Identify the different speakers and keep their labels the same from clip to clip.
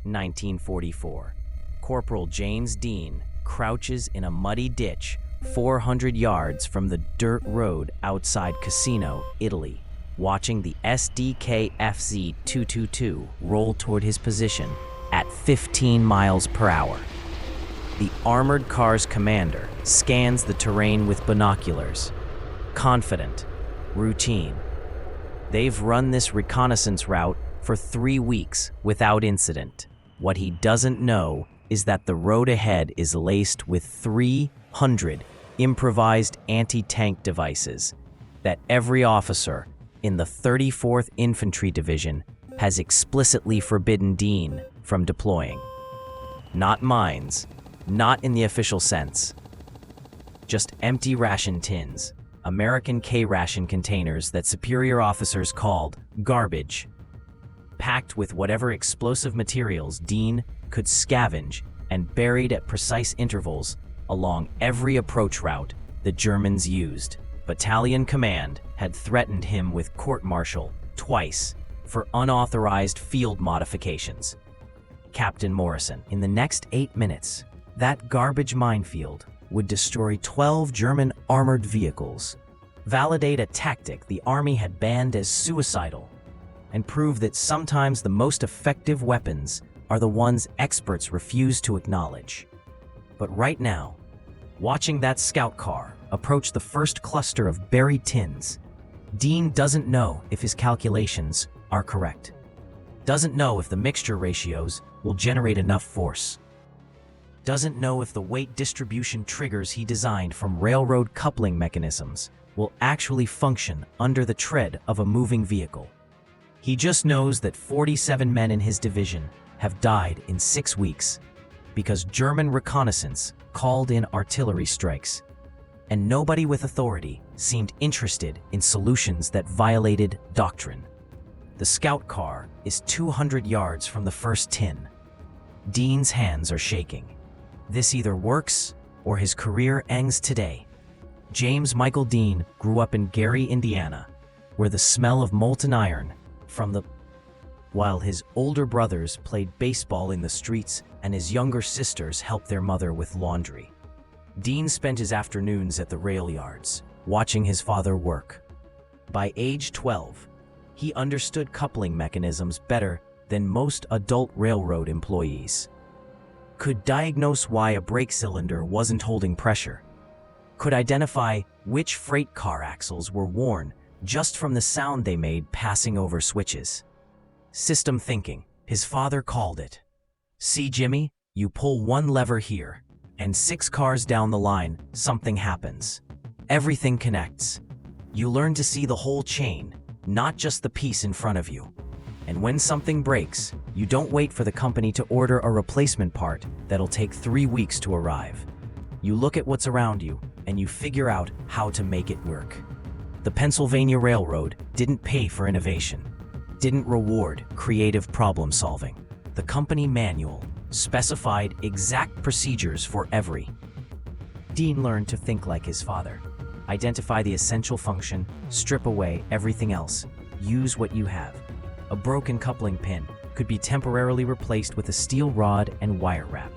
Speaker 1: 1944. Corporal James Dean crouches in a muddy ditch 400 yards from the dirt road outside Cassino, Italy, watching the SDK-FZ 222 roll toward his position at 15 miles per hour. The armored car's commander scans the terrain with binoculars. Confident, routine. They've run this reconnaissance route for 3 weeks without incident. What he doesn't know is that the road ahead is laced with 300 improvised anti-tank devices that every officer in the 34th Infantry Division has explicitly forbidden Dean from deploying. Not mines, not in the official sense. Just empty ration tins, American K-ration containers that superior officers called garbage, packed with whatever explosive materials Dean could scavenge and buried at precise intervals along every approach route the Germans used. Battalion command had threatened him with court-martial twice for unauthorized field modifications. Captain Morrison, in the next 8 minutes, that garbage minefield would destroy 12 German armored vehicles, validate a tactic the Army had banned as suicidal, and prove that sometimes the most effective weapons are the ones experts refuse to acknowledge. But right now, watching that scout car approach the first cluster of buried tins, Dean doesn't know if his calculations are correct. Doesn't know if the mixture ratios will generate enough force. Doesn't know if the weight distribution triggers he designed from railroad coupling mechanisms will actually function under the tread of a moving vehicle. He just knows that 47 men in his division have died in 6 weeks because German reconnaissance called in artillery strikes, and nobody with authority seemed interested in solutions that violated doctrine. The scout car is 200 yards from the first tin. Dean's hands are shaking. This either works or his career ends today. James Michael Dean grew up in Gary, Indiana, where the smell of molten iron while his older brothers played baseball in the streets and his younger sisters helped their mother with laundry. Dean spent his afternoons at the rail yards, watching his father work. By age 12, he understood coupling mechanisms better than most adult railroad employees. Could diagnose why a brake cylinder wasn't holding pressure. Could identify which freight car axles were worn just from the sound they made passing over switches. System thinking, his father called it. See, Jimmy, you pull one lever here, and 6 cars down the line, something happens. Everything connects. You learn to see the whole chain, not just the piece in front of you. And when something breaks, you don't wait for the company to order a replacement part that'll take 3 weeks to arrive. You look at what's around you, and you figure out how to make it work. The Pennsylvania Railroad didn't pay for innovation, didn't reward creative problem solving. The company manual specified exact procedures for every. Dean learned to think like his father. Identify the essential function, strip away everything else, use what you have. A broken coupling pin could be temporarily replaced with a steel rod and wire wrap.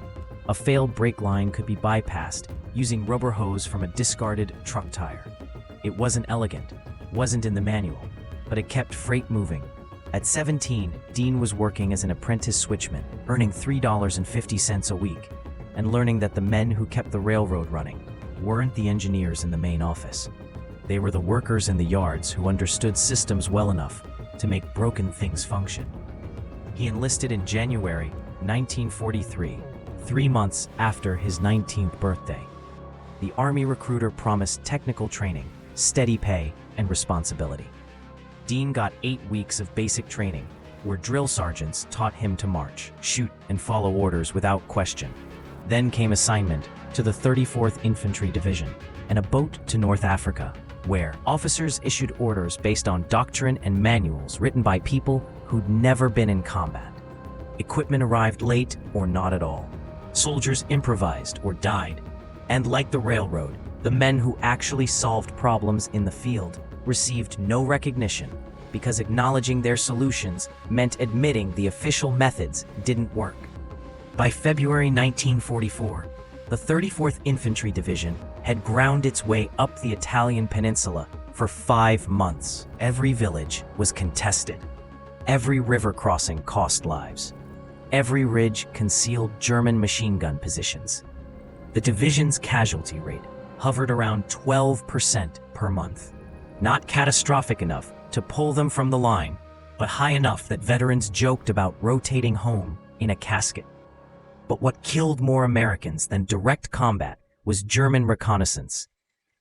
Speaker 1: A failed brake line could be bypassed using rubber hose from a discarded truck tire. It wasn't elegant, wasn't in the manual, but it kept freight moving. At 17, Dean was working as an apprentice switchman, earning $3.50 a week, and learning that the men who kept the railroad running weren't the engineers in the main office. They were the workers in the yards who understood systems well enough to make broken things function. He enlisted in January 1943, 3 months after his 19th birthday. The Army recruiter promised technical training, steady pay, and responsibility. Dean got 8 weeks of basic training, where drill sergeants taught him to march, shoot, and follow orders without question. Then came assignment to the 34th Infantry Division and a boat to North Africa, where officers issued orders based on doctrine and manuals written by people who'd never been in combat. Equipment arrived late or not at all. Soldiers improvised or died. And like the railroad, the men who actually solved problems in the field received no recognition because acknowledging their solutions meant admitting the official methods didn't work. By February 1944, the 34th Infantry Division had ground its way up the Italian peninsula for 5 months. Every village was contested. Every river crossing cost lives. Every ridge concealed German machine gun positions. The division's casualty rate hovered around 12% per month. Not catastrophic enough to pull them from the line, but high enough that veterans joked about rotating home in a casket. But what killed more Americans than direct combat was German reconnaissance.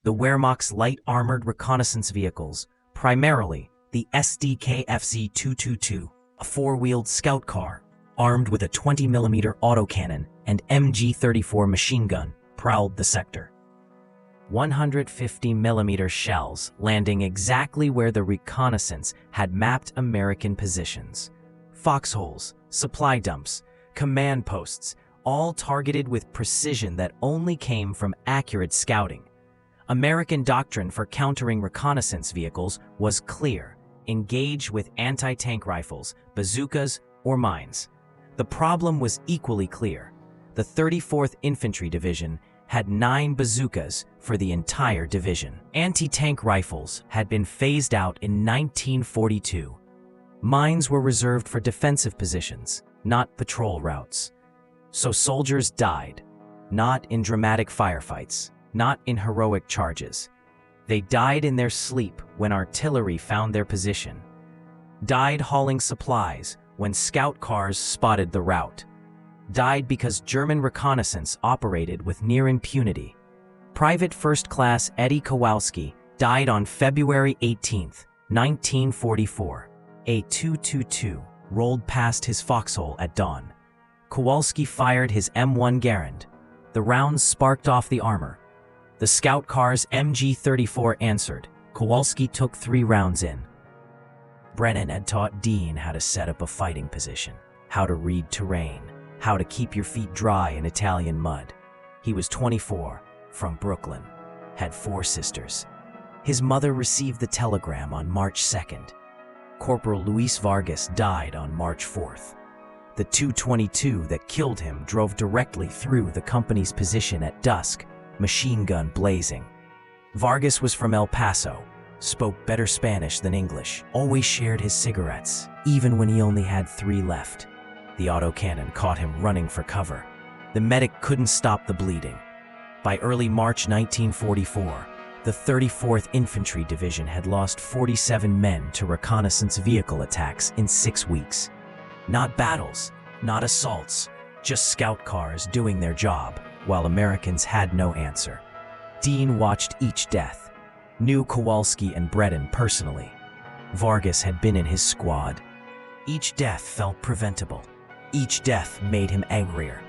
Speaker 1: The Wehrmacht's light armored reconnaissance vehicles, primarily the SDK-FC 222, a four-wheeled scout car, armed with a 20mm autocannon and MG-34 machine gun, prowled the sector. 150mm shells landing exactly where the reconnaissance had mapped American positions. Foxholes, supply dumps, command posts, all targeted with precision that only came from accurate scouting. American doctrine for countering reconnaissance vehicles was clear: engage with anti-tank rifles, bazookas, or mines. The problem was equally clear. The 34th Infantry Division had 9 bazookas for the entire division. Anti-tank rifles had been phased out in 1942. Mines were reserved for defensive positions, not patrol routes. So soldiers died, not in dramatic firefights, not in heroic charges. They died in their sleep when artillery found their position. Died hauling supplies when scout cars spotted the route. Died because German reconnaissance operated with near impunity. Private First Class Eddie Kowalski died on February 18, 1944. A 222 rolled past his foxhole at dawn. Kowalski fired his M1 Garand. The rounds sparked off the armor. The scout car's MG-34 answered. Kowalski took 3 rounds in. Brennan had taught Dean how to set up a fighting position, how to read terrain, how to keep your feet dry in Italian mud. He was 24, from Brooklyn, had 4 sisters. His mother received the telegram on March 2nd. Corporal Luis Vargas died on March 4th. The 222 that killed him drove directly through the company's position at dusk, machine gun blazing. Vargas was from El Paso, spoke better Spanish than English, always shared his cigarettes, even when he only had 3 left. The autocannon caught him running for cover. The medic couldn't stop the bleeding. By early March 1944, the 34th Infantry Division had lost 47 men to reconnaissance vehicle attacks in 6 weeks. Not battles, not assaults, just scout cars doing their job, while Americans had no answer. Dean watched each death, knew Kowalski and Bredin personally. Vargas had been in his squad. Each death felt preventable. Each death made him angrier.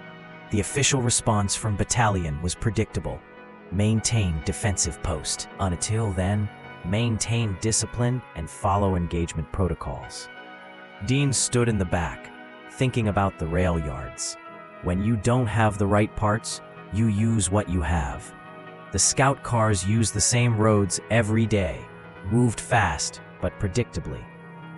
Speaker 1: The official response from battalion was predictable. Maintain defensive post. Until then, maintain discipline and follow engagement protocols. Dean stood in the back, thinking about the rail yards. When you don't have the right parts, you use what you have. The scout cars used the same roads every day, moved fast but predictably.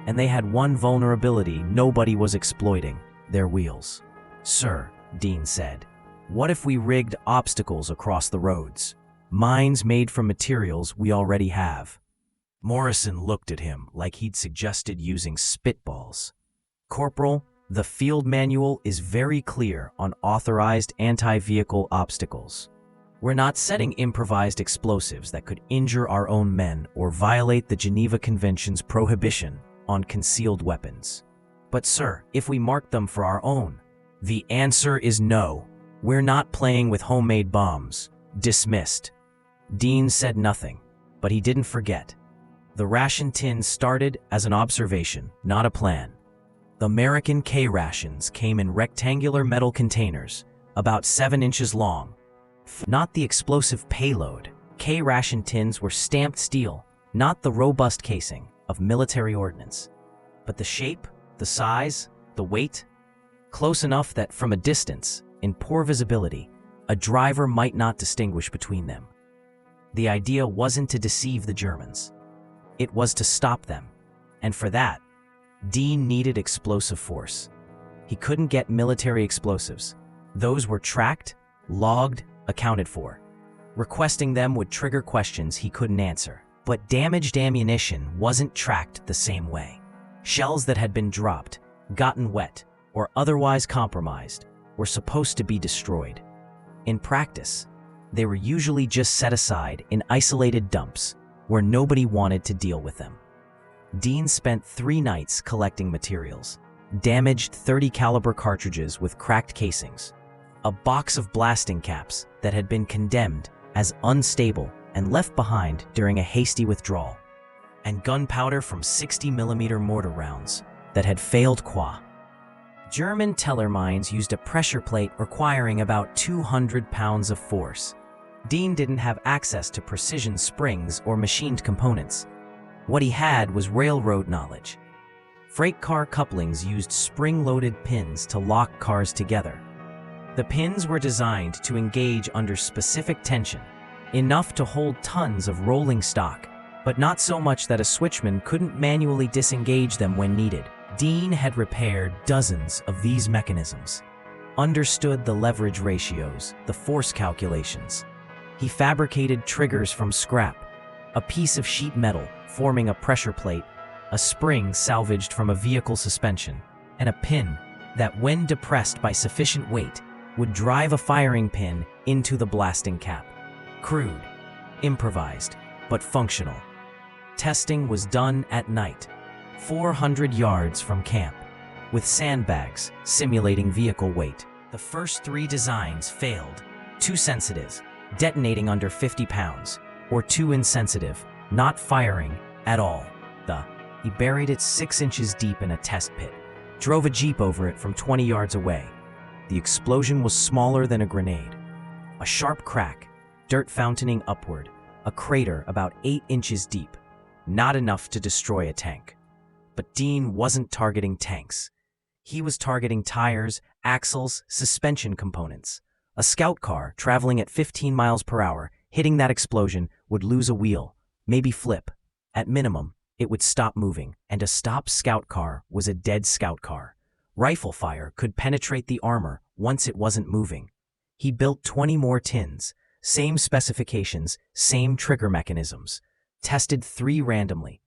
Speaker 1: And they had one vulnerability nobody was exploiting: their wheels. "Sir," Dean said, "what if we rigged obstacles across the roads? Mines made from materials we already have." Morrison looked at him like he'd suggested using spitballs. "Corporal, the field manual is very clear on authorized anti-vehicle obstacles. We're not setting improvised explosives that could injure our own men or violate the Geneva Convention's prohibition on concealed weapons. But sir, if we mark them for our own?" "The answer is no. We're not playing with homemade bombs." Dismissed. Dean said nothing, but he didn't forget. The ration tin started as an observation, not a plan. The American K-rations came in rectangular metal containers, about 7 inches long. Not the explosive payload. K-ration tins were stamped steel, not the robust casing of military ordnance. But the shape, the size, the weight, close enough that from a distance, in poor visibility, a driver might not distinguish between them. The idea wasn't to deceive the Germans. It was to stop them. And for that, Dean needed explosive force. He couldn't get military explosives. Those were tracked, logged, accounted for. Requesting them would trigger questions he couldn't answer. But damaged ammunition wasn't tracked the same way. Shells that had been dropped, gotten wet, or otherwise compromised were supposed to be destroyed. In practice, they were usually just set aside in isolated dumps where nobody wanted to deal with them. Dean spent 3 nights collecting materials, damaged .30 caliber cartridges with cracked casings, a box of blasting caps that had been condemned as unstable and left behind during a hasty withdrawal, and gunpowder from 60mm mortar rounds that had failed qua. German Teller mines used a pressure plate requiring about 200 pounds of force. Dean didn't have access to precision springs or machined components. What he had was railroad knowledge. Freight car couplings used spring-loaded pins to lock cars together. The pins were designed to engage under specific tension, enough to hold tons of rolling stock, but not so much that a switchman couldn't manually disengage them when needed. Dean had repaired dozens of these mechanisms, understood the leverage ratios, the force calculations. He fabricated triggers from scrap, a piece of sheet metal forming a pressure plate, a spring salvaged from a vehicle suspension, and a pin that, when depressed by sufficient weight, would drive a firing pin into the blasting cap. Crude, improvised, but functional. Testing was done at night, 400 yards from camp, with sandbags simulating vehicle weight. The first 3 designs failed, too sensitive, detonating under 50 pounds, or too insensitive, not firing at all. He buried it 6 inches deep in a test pit, drove a jeep over it from 20 yards away. The explosion was smaller than a grenade. A sharp crack, dirt fountaining upward, a crater about 8 inches deep, not enough to destroy a tank. But Dean wasn't targeting tanks. He was targeting tires, axles, suspension components. A scout car traveling at 15 miles per hour, hitting that explosion, would lose a wheel, maybe flip. At minimum, it would stop moving, and a stopped scout car was a dead scout car. Rifle fire could penetrate the armor once it wasn't moving. He built 20 more tins, same specifications, same trigger mechanisms. Tested 3 randomly.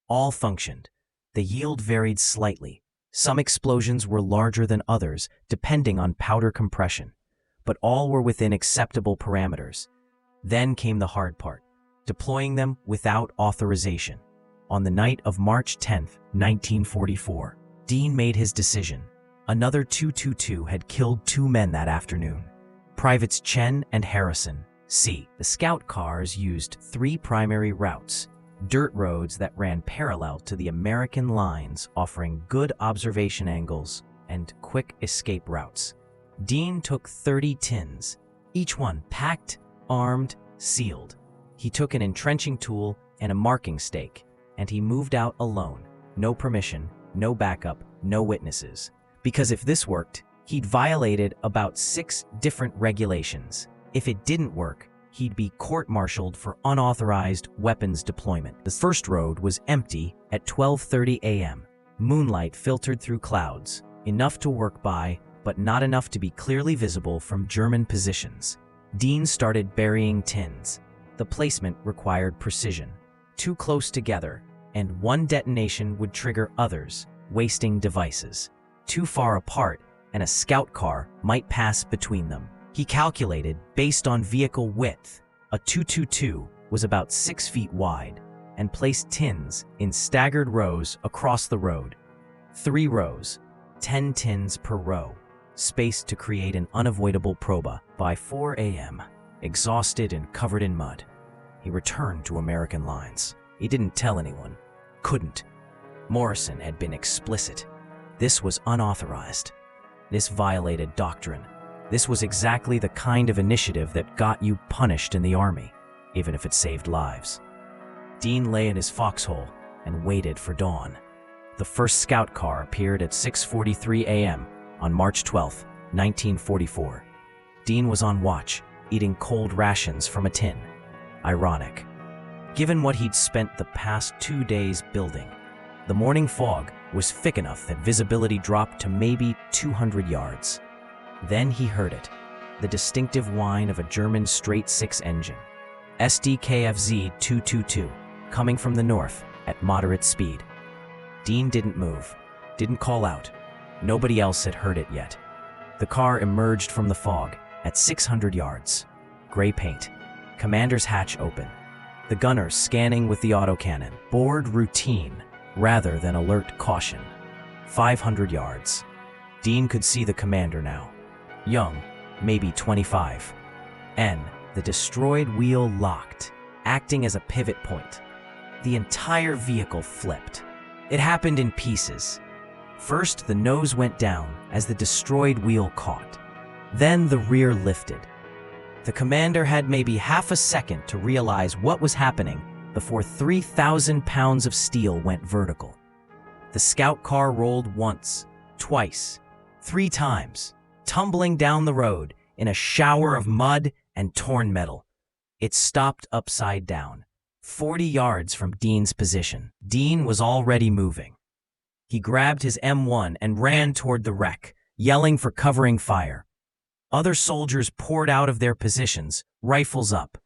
Speaker 1: All functioned. The yield varied slightly. Some explosions were larger than others, depending on powder compression. But all were within acceptable parameters. Then came the hard part, deploying them without authorization. On the night of March 10, 1944, Dean made his decision. Another 222 had killed 2 men that afternoon. Privates Chen and Harrison. The scout cars used 3 primary routes, dirt roads that ran parallel to the American lines, offering good observation angles and quick escape routes. Dean took 30 tins, each one packed, armed, sealed. He took an entrenching tool and a marking stake, and he moved out alone. No permission, no backup, no witnesses. Because if this worked, he'd violated about 6 different regulations. If it didn't work, he'd be court-martialed for unauthorized weapons deployment. The first road was empty at 12:30 a.m. Moonlight filtered through clouds, enough to work by, but not enough to be clearly visible from German positions. Dean started burying tins. The placement required precision. Too close together, and one detonation would trigger others, wasting devices. Too far apart, and a scout car might pass between them. He calculated, based on vehicle width, a 222 was about 6 feet wide, and placed tins in staggered rows across the road. 3 rows, 10 tins per row, spaced to create an unavoidable proba. By 4 a.m., exhausted and covered in mud, he returned to American lines. He didn't tell anyone. Couldn't. Morrison had been explicit. This was unauthorized. This violated doctrine. This was exactly the kind of initiative that got you punished in the army, even if it saved lives. Dean lay in his foxhole and waited for dawn. The first scout car appeared at 6:43 a.m. on March 12, 1944. Dean was on watch, eating cold rations from a tin. Ironic, given what he'd spent the past 2 days building. The morning fog was thick enough that visibility dropped to maybe 200 yards. Then he heard it, the distinctive whine of a German straight-six engine, SDKFZ 222, coming from the north at moderate speed. Dean didn't move, didn't call out. Nobody else had heard it yet. The car emerged from the fog at 600 yards. Gray paint, commander's hatch open. The gunner scanning with the autocannon, bored routine rather than alert caution. 500 yards. Dean could see the commander now. Young, maybe 25. The destroyed wheel locked, acting as a pivot point. The entire vehicle flipped. It happened in pieces. First, the nose went down as the destroyed wheel caught. Then the rear lifted. The commander had maybe half a second to realize what was happening before 3,000 pounds of steel went vertical. The scout car rolled once, twice, 3 times, tumbling down the road in a shower of mud and torn metal. It stopped upside down, 40 yards from Dean's position. Dean was already moving. He grabbed his M1 and ran toward the wreck, yelling for covering fire. Other soldiers poured out of their positions, rifles up.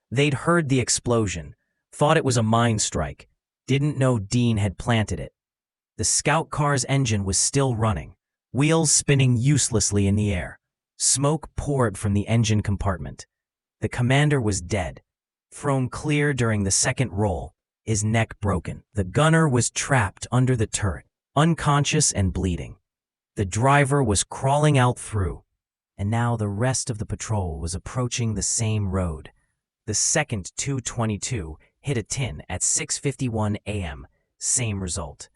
Speaker 1: They'd heard the explosion, thought it was a mine strike, didn't know Dean had planted it. The scout car's engine was still running, wheels spinning uselessly in the air. Smoke poured from the engine compartment. The commander was dead, thrown clear during the second roll, his neck broken. The gunner was trapped under the turret, unconscious and bleeding. The driver was crawling out through, and now the rest of the patrol was approaching the same road. The second 222 hit a tin at 6:51 a.m., same result.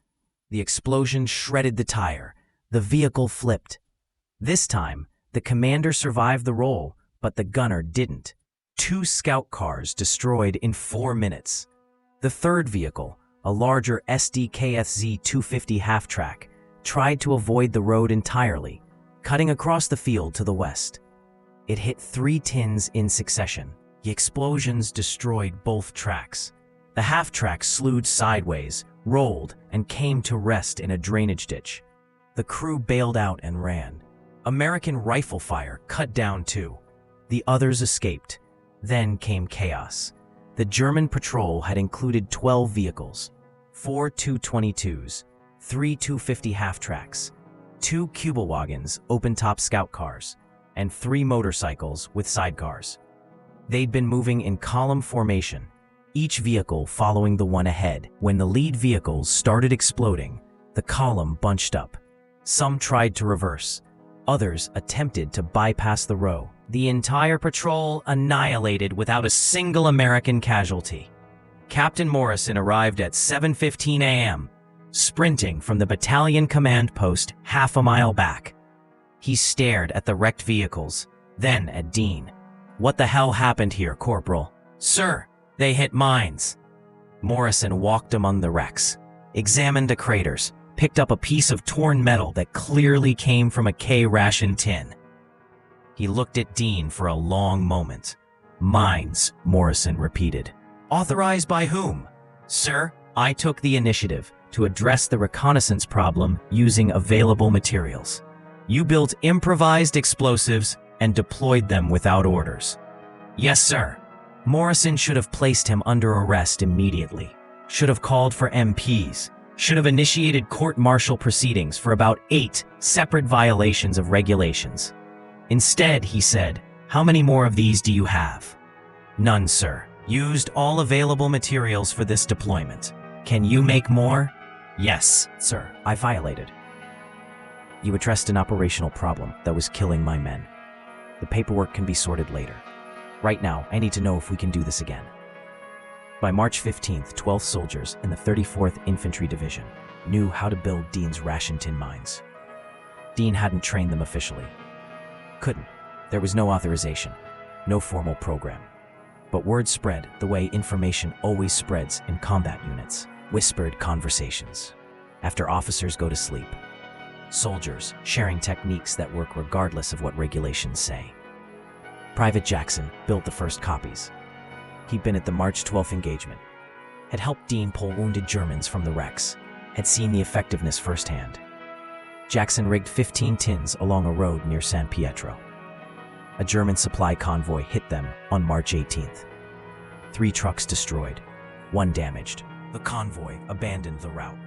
Speaker 1: The explosion shredded the tire. The vehicle flipped. This time, the commander survived the roll, but the gunner didn't. 2 scout cars destroyed in 4 minutes. The third vehicle, a larger SDKFZ 250 half-track, tried to avoid the road entirely, cutting across the field to the west. It hit 3 tins in succession. The explosions destroyed both tracks. The half-track slewed sideways, rolled, and came to rest in a drainage ditch. The crew bailed out and ran. American rifle fire cut down 2. The others escaped. Then came chaos. The German patrol had included 12 vehicles, 4 222s, 3 250 half-tracks, 2 Kubelwagens, open-top scout cars, and 3 motorcycles with sidecars. They'd been moving in column formation, each vehicle following the one ahead. When the lead vehicles started exploding, the column bunched up. Some tried to reverse. Others attempted to bypass the row. The entire patrol annihilated without a single American casualty. Captain Morrison arrived at 7:15 a.m., sprinting from the battalion command post half a mile back. He stared at the wrecked vehicles, then at Dean. "What the hell happened here, Corporal?" "Sir, they hit mines." Morrison walked among the wrecks, examined the craters, picked up a piece of torn metal that clearly came from a K-ration tin. He looked at Dean for a long moment. "Mines," Morrison repeated. "Authorized by whom?" "Sir, I took the initiative to address the reconnaissance problem using available materials. You built improvised explosives and deployed them without orders." "Yes, sir." Morrison should have placed him under arrest immediately, should have called for MPs, should have initiated court-martial proceedings for about 8 separate violations of regulations. Instead, he said, "How many more of these do you have?" "None, sir. Used all available materials for this deployment. Can you make more?" "Yes, sir. I violated. You addressed an operational problem that was killing my men. The paperwork can be sorted later. Right now, I need to know if we can do this again." By March 15th, 12 soldiers in the 34th Infantry Division knew how to build Dean's ration tin mines. Dean hadn't trained them officially. Couldn't. There was no authorization, no formal program. But word spread the way information always spreads in combat units. Whispered conversations. After officers go to sleep. Soldiers sharing techniques that work regardless of what regulations say. Private Jackson built the first copies. He'd been at the March 12th engagement, had helped Dean pull wounded Germans from the wrecks, had seen the effectiveness firsthand. Jackson rigged 15 tins along a road near San Pietro. A German supply convoy hit them on March 18th. 3 trucks destroyed, 1 damaged. The convoy abandoned the route.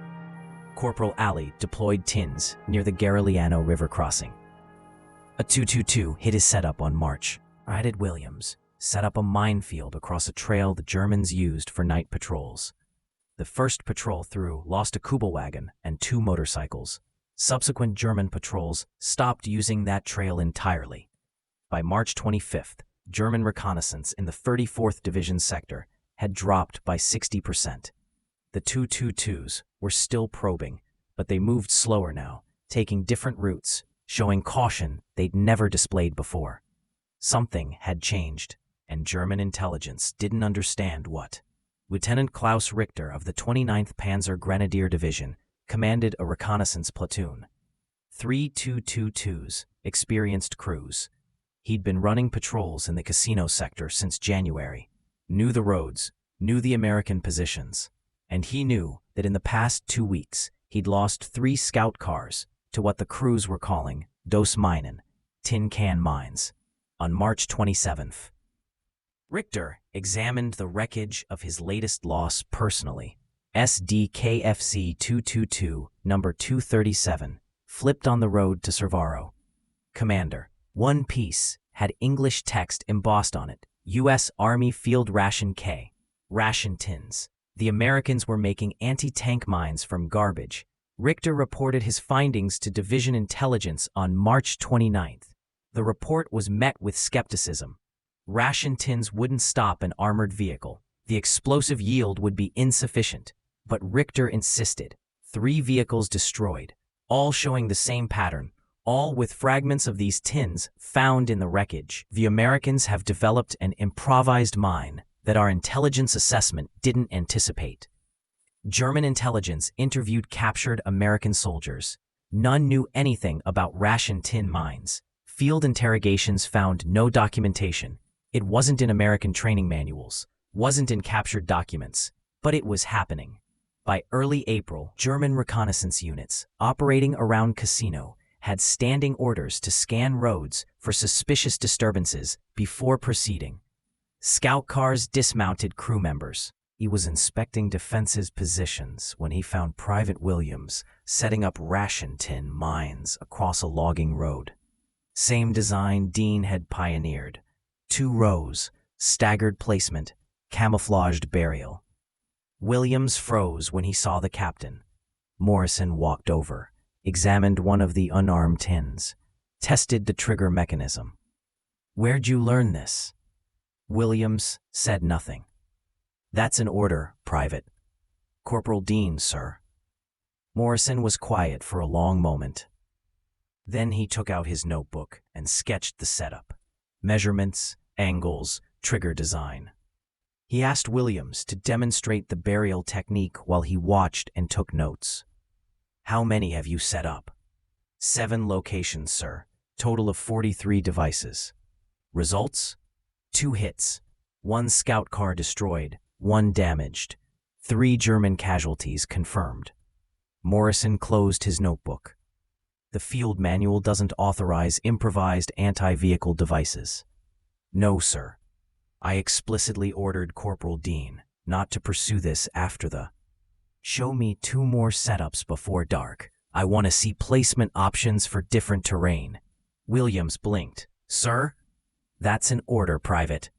Speaker 1: Corporal Ali deployed tins near the Garigliano River crossing. A 222 hit his setup on March. Added Williams set up a minefield across a trail the Germans used for night patrols. The first patrol through lost a Kubelwagen and 2 motorcycles. Subsequent German patrols stopped using that trail entirely. By March 25th, German reconnaissance in the 34th Division sector had dropped by 60%. The 222s were still probing, but they moved slower now, taking different routes, showing caution they'd never displayed before. Something had changed, and German intelligence didn't understand what. Lieutenant Klaus Richter of the 29th Panzer Grenadier Division commanded a reconnaissance platoon. 3 222s, experienced crews. He'd been running patrols in the Cassino sector since January, knew the roads, knew the American positions, and he knew that in the past 2 weeks he'd lost 3 scout cars to what the crews were calling Dos Minen, tin can mines. On March 27th, Richter examined the wreckage of his latest loss personally. SDKFC 222, number 237, flipped on the road to Cervaro. Commander, one piece had English text embossed on it. U.S. Army Field Ration K. Ration tins. The Americans were making anti-tank mines from garbage. Richter reported his findings to Division Intelligence on March 29th. The report was met with skepticism. Ration tins wouldn't stop an armored vehicle. The explosive yield would be insufficient. But Richter insisted. 3 vehicles destroyed, all showing the same pattern, all with fragments of these tins found in the wreckage. The Americans have developed an improvised mine that our intelligence assessment didn't anticipate. German intelligence interviewed captured American soldiers. None knew anything about ration tin mines. Field interrogations found no documentation. It wasn't in American training manuals, wasn't in captured documents, but it was happening. By early April, German reconnaissance units operating around Cassino had standing orders to scan roads for suspicious disturbances before proceeding. Scout cars dismounted crew members. He was inspecting defenses positions when he found Private Williams setting up ration tin mines across a logging road. Same design Dean had pioneered. 2 rows, staggered placement, camouflaged burial. Williams froze when he saw the captain. Morrison walked over, examined one of the unarmed tins, tested the trigger mechanism. "Where'd you learn this?" Williams said nothing. "That's an order, Private." "Corporal Dean, sir." Morrison was quiet for a long moment. Then he took out his notebook and sketched the setup. Measurements, angles, trigger design. He asked Williams to demonstrate the burial technique while he watched and took notes. "How many have you set up?" 7 locations, sir. Total of 43 devices. Results? 2 hits. 1 scout car destroyed, 1 damaged. 3 German casualties confirmed. Morrison closed his notebook. "The field manual doesn't authorize improvised anti-vehicle devices." "No, sir. I explicitly ordered Corporal Dean not to pursue this after the. Show me 2 more setups before dark. I want to see placement options for different terrain." Williams blinked. "Sir?" "That's an order, Private."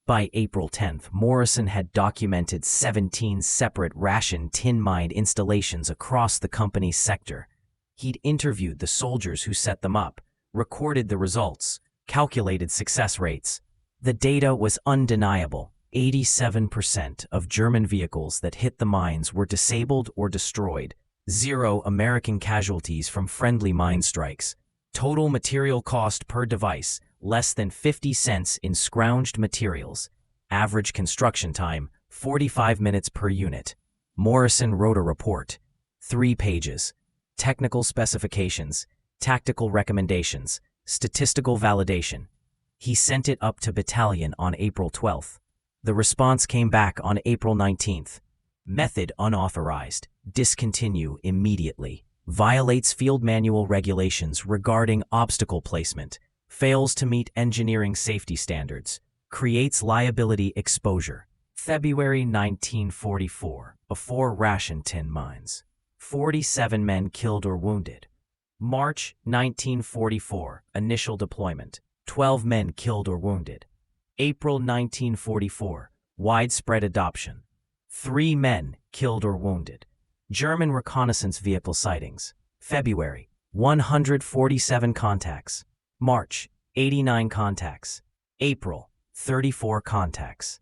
Speaker 1: By April 10th, Morrison had documented 17 separate ration tin mine installations across the company's sector. He'd interviewed the soldiers who set them up, recorded the results, calculated success rates. The data was undeniable. 87% of German vehicles that hit the mines were disabled or destroyed. 0 American casualties from friendly mine strikes. Total material cost per device, less than 50 cents in scrounged materials. Average construction time, 45 minutes per unit. Morrison wrote a report. 3 pages. Technical specifications, tactical recommendations, statistical validation. He sent it up to battalion on April 12th. The response came back on April 19th. Method unauthorized. discontinue immediately, violates field manual regulations regarding obstacle placement, fails to meet engineering safety standards, creates liability exposure. February 1944, before ration tin mines. 47 men killed or wounded. March 1944, initial deployment. 12 men killed or wounded. April 1944, widespread adoption. 3 men killed or wounded. German reconnaissance vehicle sightings. February, 147 contacts. March, 89 contacts. April, 34 contacts.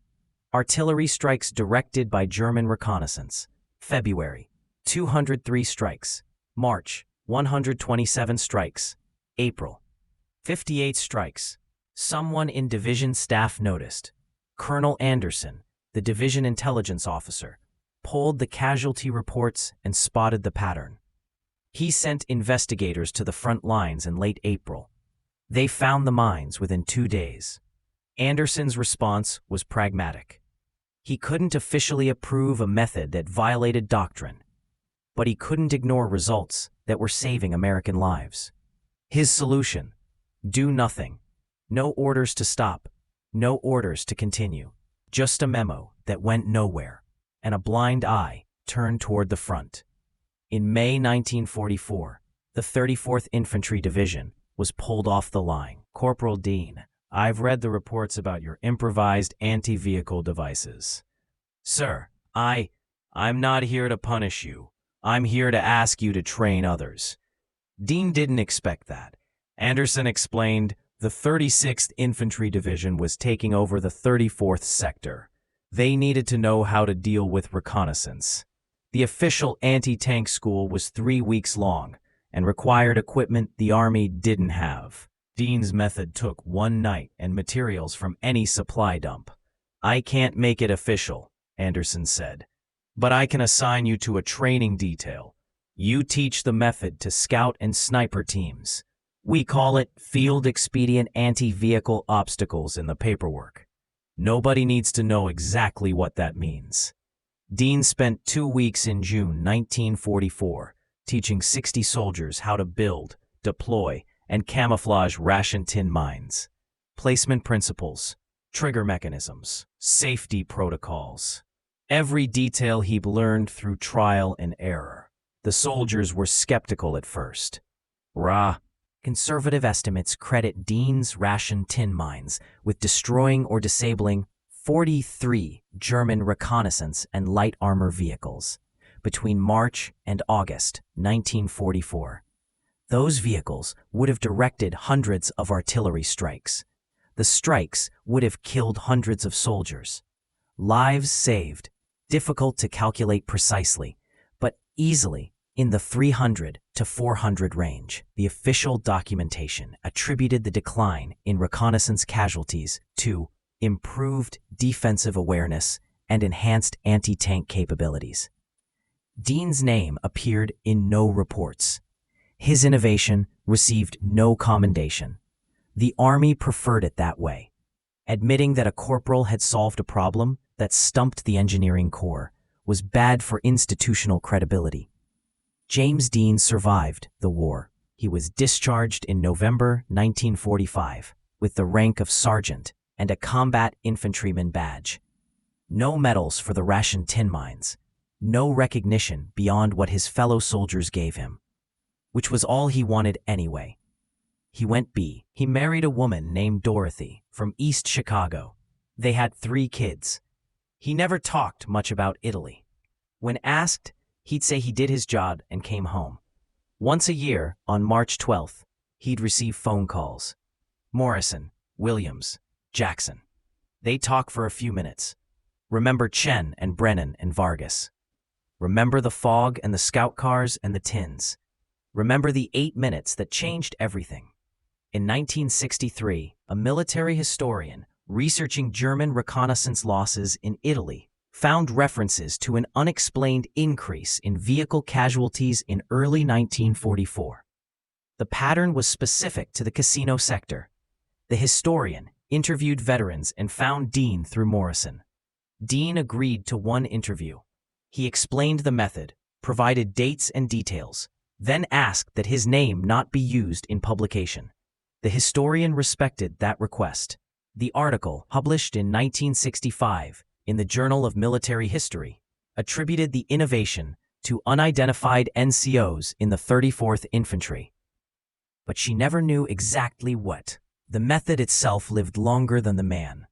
Speaker 1: Artillery strikes directed by German reconnaissance. February, 203 strikes. March, 127 strikes. April, 58 strikes. Someone in division staff noticed. Colonel Anderson, the division intelligence officer, pulled the casualty reports and spotted the pattern. He sent investigators to the front lines in late April. They found the mines within 2 days. Anderson's response was pragmatic. He couldn't officially approve a method that violated doctrine, but he couldn't ignore results that were saving American lives. His solution: do nothing. No orders to stop, no orders to continue. Just a memo that went nowhere, and a blind eye turned toward the front. In May 1944, the 34th Infantry Division was pulled off the line. Corporal Dean, I've read the reports about your improvised anti-vehicle devices. Sir, I'm not here to punish you. I'm here to ask you to train others. Dean didn't expect that. Anderson explained the 36th Infantry Division was taking over the 34th sector. They needed to know how to deal with reconnaissance. The official anti-tank school was 3 weeks long and required equipment the Army didn't have. Dean's method took 1 night and materials from any supply dump. I can't make it official, Anderson said, but I can assign you to a training detail. You teach the method to scout and sniper teams. We call it field expedient anti-vehicle obstacles in the paperwork. Nobody needs to know exactly what that means. Dean spent 2 weeks in June 1944 teaching 60 soldiers how to build, deploy, and camouflage ration tin mines. Placement principles, trigger mechanisms, safety protocols. Every detail he'd learned through trial and error. The soldiers were skeptical at first. Conservative estimates credit Dean's ration tin mines with destroying or disabling 43 German reconnaissance and light armor vehicles between March and August 1944. Those vehicles would have directed hundreds of artillery strikes. The strikes would have killed hundreds of soldiers. Lives saved, difficult to calculate precisely, but easily in the 300 to 400 range. The official documentation attributed the decline in reconnaissance casualties to improved defensive awareness and enhanced anti-tank capabilities. Dean's name appeared in no reports. His innovation received no commendation. The Army preferred it that way. Admitting that a corporal had solved a problem that stumped the engineering corps was bad for institutional credibility. James Dean survived the war. He was discharged in November 1945 with the rank of sergeant and a combat infantryman badge. No medals for the ration tin mines. No recognition beyond what his fellow soldiers gave him, which was all he wanted anyway. He went B. He married a woman named Dorothy from East Chicago. They had 3 kids. He never talked much about Italy. When asked, he'd say he did his job and came home. Once a year, on March 12th, he'd receive phone calls. Morrison, Williams, Jackson. They'd talk for a few minutes. Remember Chen and Brennan and Vargas. Remember the fog and the scout cars and the tins. Remember the 8 minutes that changed everything. In 1963, a military historian researching German reconnaissance losses in Italy found references to an unexplained increase in vehicle casualties in early 1944. The pattern was specific to the Cassino sector. The historian interviewed veterans and found Dean through Morrison. Dean agreed to one interview. He explained the method, provided dates and details, then asked that his name not be used in publication. The historian respected that request. The article, published in 1965 in the Journal of Military History, attributed the innovation to unidentified NCOs in the 34th Infantry. But she never knew exactly what. The method itself lived longer than the man.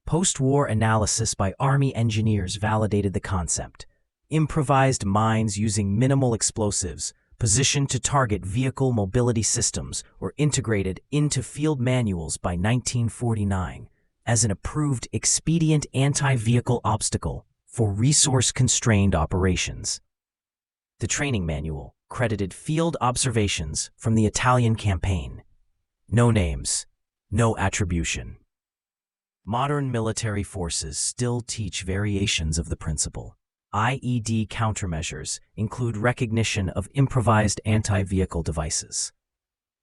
Speaker 1: Post-war analysis by Army engineers validated the concept. Improvised mines using minimal explosives, positioned to target vehicle mobility systems, were integrated into field manuals by 1949 as an approved expedient anti-vehicle obstacle for resource-constrained operations. The training manual credited field observations from the Italian campaign. No names, no attribution. Modern military forces still teach variations of the principle. IED countermeasures include recognition of improvised anti-vehicle devices.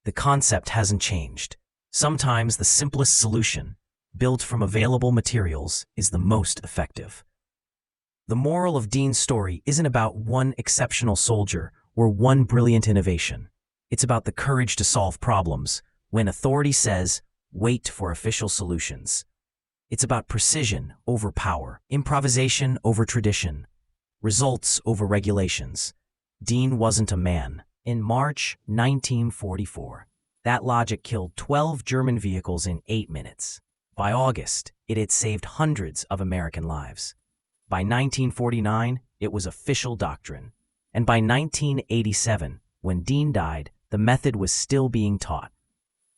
Speaker 1: The concept hasn't changed. Sometimes the simplest solution, built from available materials, is the most effective. The moral of Dean's story isn't about one exceptional soldier or one brilliant innovation. It's about the courage to solve problems when authority says, wait for official solutions. It's about precision over power, improvisation over tradition, results over regulations. Dean wasn't a man. In March 1944, that logic killed 12 German vehicles in 8 minutes. By August, it had saved hundreds of American lives. By 1949, it was official doctrine. And by 1987, when Dean died, the method was still being taught,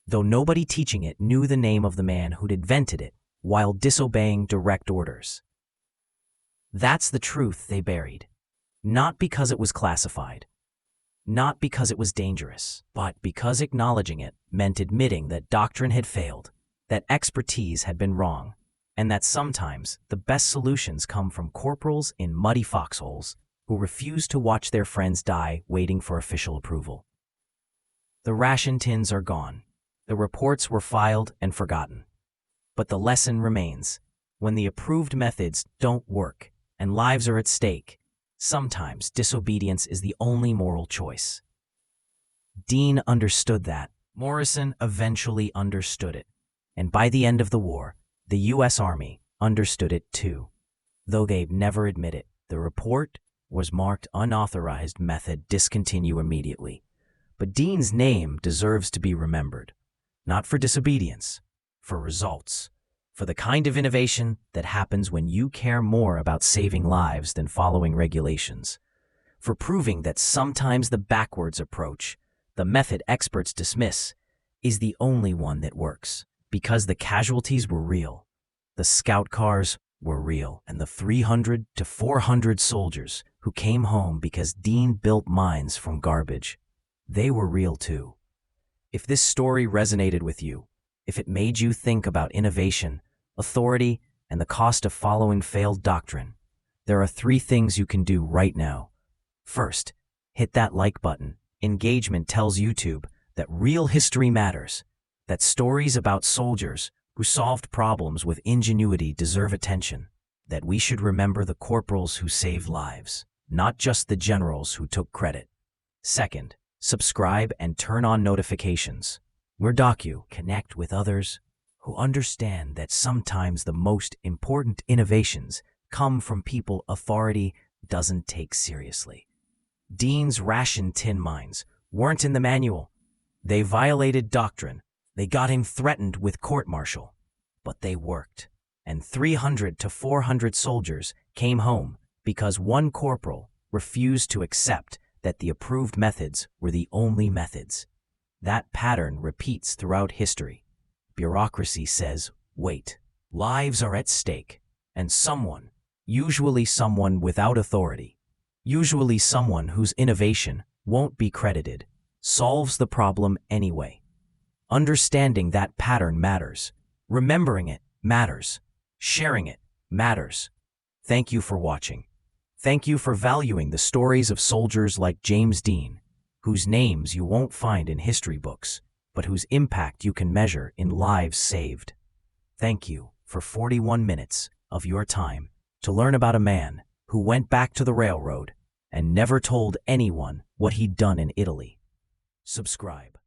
Speaker 1: though nobody teaching it knew the name of the man who'd invented it while disobeying direct orders. That's the truth they buried. Not because it was classified, not because it was dangerous, but because acknowledging it meant admitting that doctrine had failed, that expertise had been wrong, and that sometimes the best solutions come from corporals in muddy foxholes who refuse to watch their friends die waiting for official approval. The ration tins are gone. The reports were filed and forgotten. But the lesson remains. When the approved methods don't work and lives are at stake, sometimes disobedience is the only moral choice. Dean understood that. Morrison eventually understood it. And by the end of the war, the U.S. Army understood it too. Though they'd never admit it, the report was marked unauthorized method, discontinue immediately. But Dean's name deserves to be remembered. Not for disobedience, for results. For the kind of innovation that happens when you care more about saving lives than following regulations. For proving that sometimes the backwards approach, the method experts dismiss, is the only one that works. Because the casualties were real, the scout cars were real, and the 300 to 400 soldiers who came home because Dean built mines from garbage, they were real too. If this story resonated with you, if it made you think about innovation, authority, and the cost of following failed doctrine, there are 3 things you can do right now. First, hit that like button. Engagement tells YouTube that real history matters, that stories about soldiers who solved problems with ingenuity deserve attention, that we should remember the corporals who saved lives, not just the generals who took credit. Second, subscribe and turn on notifications. We're connect with others who understand that sometimes the most important innovations come from people authority doesn't take seriously. Dean's ration tin mines weren't in the manual. They violated doctrine. They got him threatened with court-martial. But they worked. And 300 to 400 soldiers came home because one corporal refused to accept that the approved methods were the only methods. That pattern repeats throughout history. Bureaucracy says, wait, lives are at stake, and someone, usually someone without authority, usually someone whose innovation won't be credited, solves the problem anyway. Understanding that pattern matters. Remembering it matters. Sharing it matters. Thank you for watching. Thank you for valuing the stories of soldiers like James Dean, whose names you won't find in history books, but whose impact you can measure in lives saved. Thank you for 41 minutes of your time to learn about a man who went back to the railroad and never told anyone what he'd done in Italy. Subscribe.